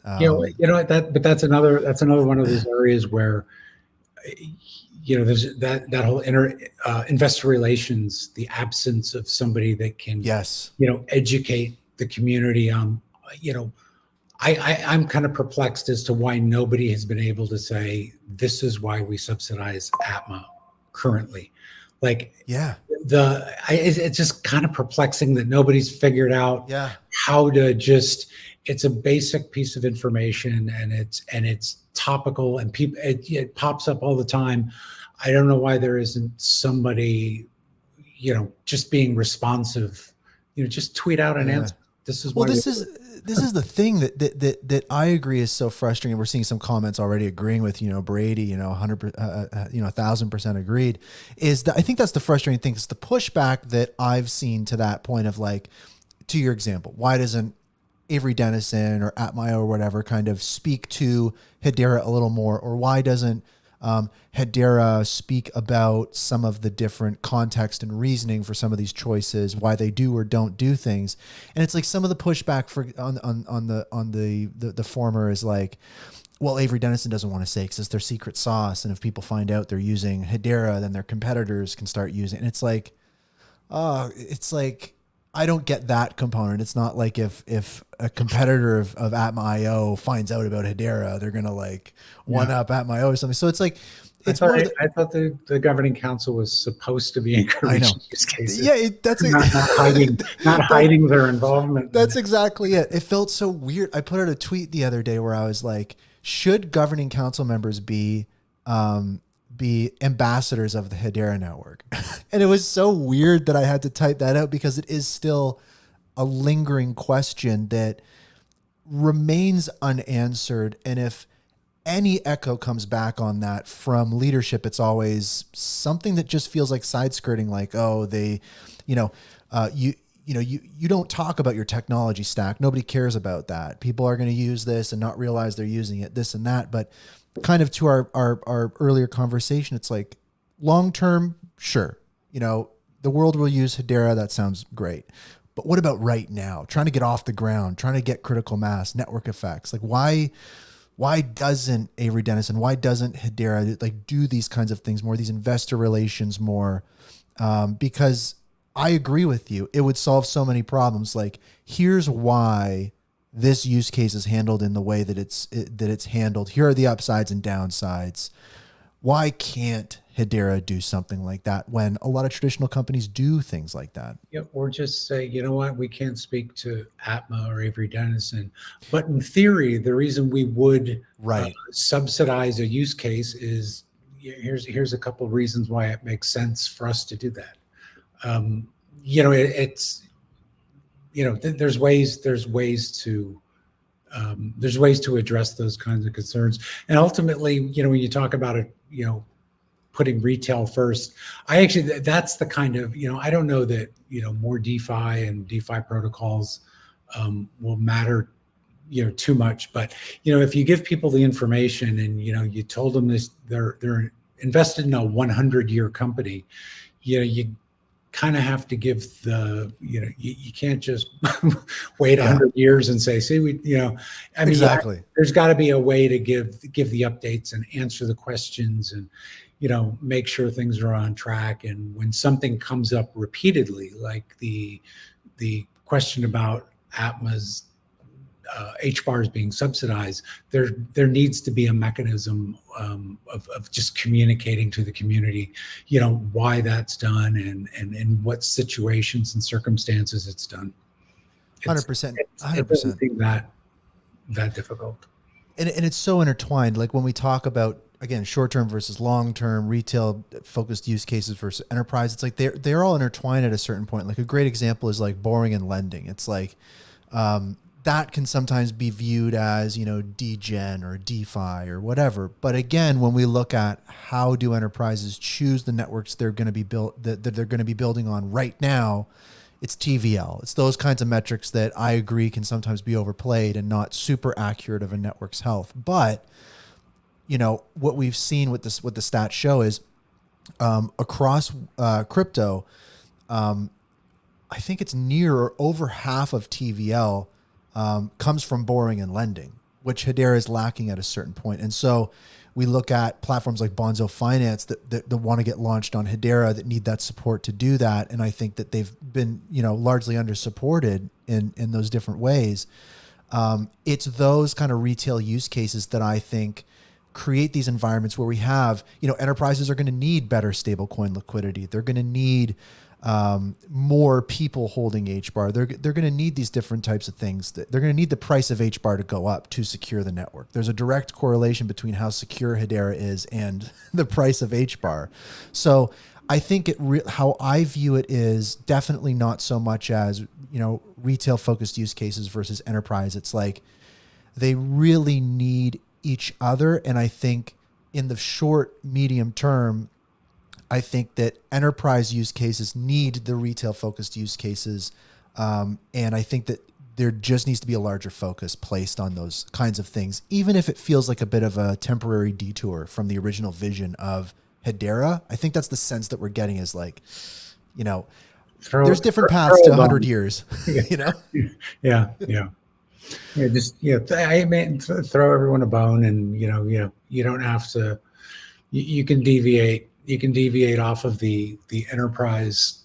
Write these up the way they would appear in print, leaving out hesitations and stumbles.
But that's another one of those areas where, there's that whole investor relations, the absence of somebody that can, Yes. educate the community on, I'm kind of perplexed as to why nobody has been able to say, this is why we subsidize Atma currently. Like, Yeah. it's just kind of perplexing that nobody's figured out Yeah. how to it's a basic piece of information, and it's topical, and it pops up all the time. I don't know why there isn't somebody, just being responsive, just tweet out an Yeah. answer. This is Well, why this is the thing that I agree is so frustrating. We're seeing some comments already agreeing with, Brady, 100, 1,000% agreed, is that I think that's the frustrating thing. It's the pushback that I've seen to that point of, like, to your example, why doesn't Avery Dennison or Atma or whatever kind of speak to Hedera a little more? Or why doesn't Hedera speak about some of the different context and reasoning for some of these choices, why they do or don't do things? And it's like some of the pushback on the former is like, well, Avery Dennison doesn't want to say because it's their secret sauce, and if people find out they're using Hedera, then their competitors can start using it. And it's like, I don't get that component. It's not like if a competitor of Atma.io finds out about Hedera, they're going to like one up Atma.io or something. So it's like, I thought the governing council was supposed to be encouraging these cases. Yeah, that's not hiding their involvement. That's exactly it. It felt so weird. I put out a tweet the other day where I was like, should governing council members be ambassadors of the Hedera network? And it was so weird that I had to type that out, because it is still a lingering question that remains unanswered. And if any echo comes back on that from leadership, it's always something that just feels like side skirting, like, oh, they, you don't talk about your technology stack. Nobody cares about that. People are going to use this and not realize they're using it, this and that. But kind of to our earlier conversation, it's like, long-term, sure. The world will use Hedera. That sounds great. But what about right now? Trying to get off the ground, trying to get critical mass, network effects. Like, why doesn't Avery Dennison, why doesn't Hedera like do these kinds of things more, these investor relations more? Because I agree with you. It would solve so many problems. Like, here's why this use case is handled in the way that it's handled. Here are the upsides and downsides. Why can't Hedera do something like that when a lot of traditional companies do things like that? Yeah, or just say, you know what, we can't speak to Atma or Avery Dennison, but in theory, the reason we would subsidize a use case is, here's a couple of reasons why it makes sense for us to do that. There's ways to address those kinds of concerns. And ultimately, when you talk about it, putting retail first, that's the kind of, I don't know that, more DeFi and DeFi protocols will matter, too much. But, if you give people the information and, you told them this, they're invested in a 100-year company, you kind of have to give you can't just wait 100 years and say, see, exactly. There's got to be a way to give the updates and answer the questions and, make sure things are on track. And when something comes up repeatedly, like the question about Atma's HBARs being subsidized, there needs to be a mechanism of just communicating to the community, why that's done and in what situations and circumstances it's done. 100%. It doesn't seem that difficult. And it's so intertwined. Like, when we talk about, again, short-term versus long-term, retail-focused use cases versus enterprise, it's like they're all intertwined at a certain point. Like, a great example is like borrowing and lending. It's like that can sometimes be viewed as, degen or DeFi or whatever. But again, when we look at how do enterprises choose the networks they're going to be that they're going to be building on right now, it's TVL. It's those kinds of metrics that I agree can sometimes be overplayed and not super accurate of a network's health. But what we've seen with this, what the stats show is across crypto, I think it's near or over half of TVL comes from borrowing and lending. which Hedera is lacking at a certain point. And so we look at platforms like Bonzo Finance that want to get launched on Hedera that need that support to do that. And I think that they've been, largely under supported in those different ways. It's those kind of retail use cases that I think create these environments where we have, enterprises are going to need better stablecoin liquidity. They're going to need more people holding HBAR. They're going to need these different types of things. They're going to need the price of HBAR to go up to secure the network. There's a direct correlation between how secure Hedera is and the price of HBAR. So I think how I view it is definitely not so much as, retail focused use cases versus enterprise. It's like they really need each other. And I think in the short, medium term, I think that enterprise use cases need the retail focused use cases. And I think that there just needs to be a larger focus placed on those kinds of things, even if it feels like a bit of a temporary detour from the original vision of Hedera. I think that's the sense that we're getting is like, there's different paths to 100 years, Yeah. I mean, throw everyone a bone, and you don't have to. You can deviate. You can deviate off of the enterprise.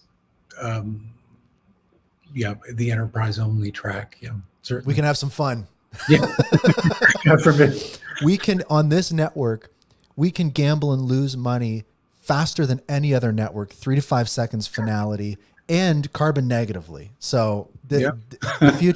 The enterprise only track. Yeah, certainly. We can have some fun. Yeah. God forbid. We can, on this network, we can gamble and lose money faster than any other network, 3 to 5 seconds finality, and carbon negatively. So the future